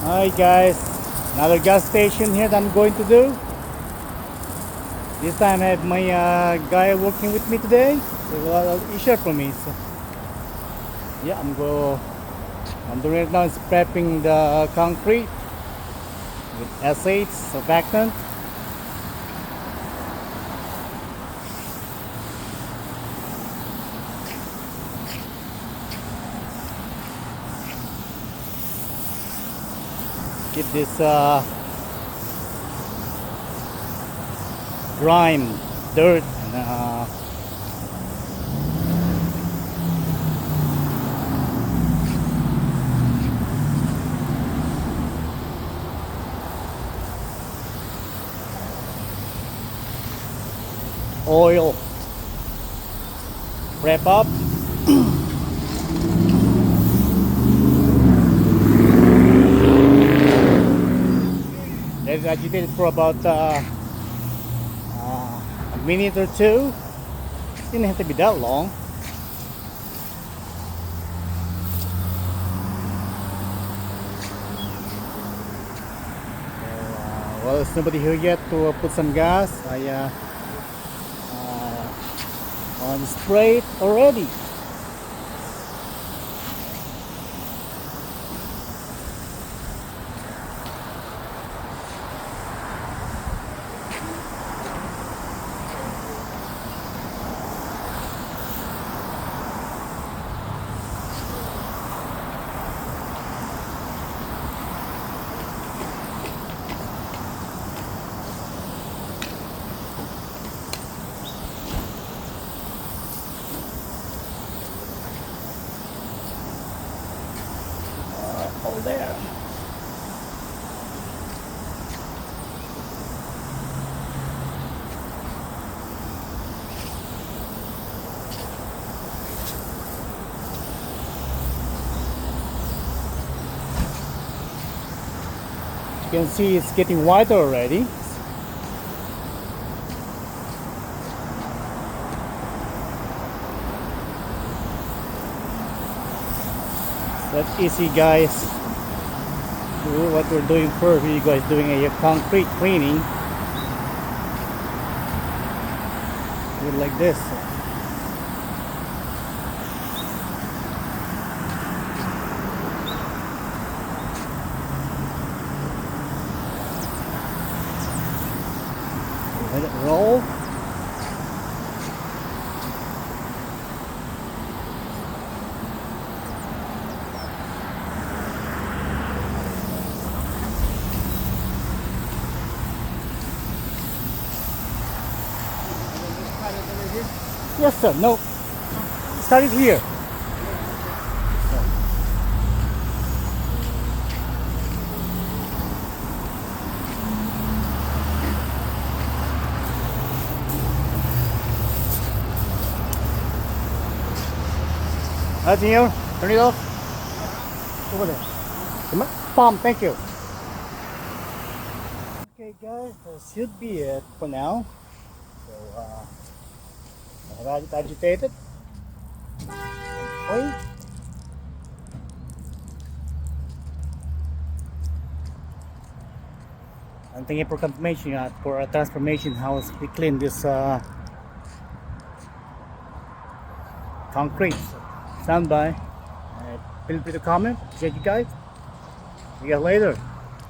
Hi guys, another gas station here that I'm going to do. This time I have my guy working with me today. So easier for me. So yeah, I'm doing it now. Is prepping the concrete with sh surfactant. Get this grime, dirt, and oil. Prep up. Let it agitate for about a minute or two. Didn't have to be that long. Well, there's nobody here yet to put some gas. I on spray it already. All there. You can see it's getting whiter already. That's easy, guys. What we're doing first, you guys doing a concrete cleaning. Do it like this. Let it roll. Yes, sir. No. Start it here. Nothing here. Turn it off. Over there. Come on. Palm. Thank you. Okay, guys. That should be it for now. So, I have it agitated. Oil. I'm thinking for confirmation, for a transformation, how we clean this concrete. Stand by. Feel free to comment. Appreciate you guys. See you guys later.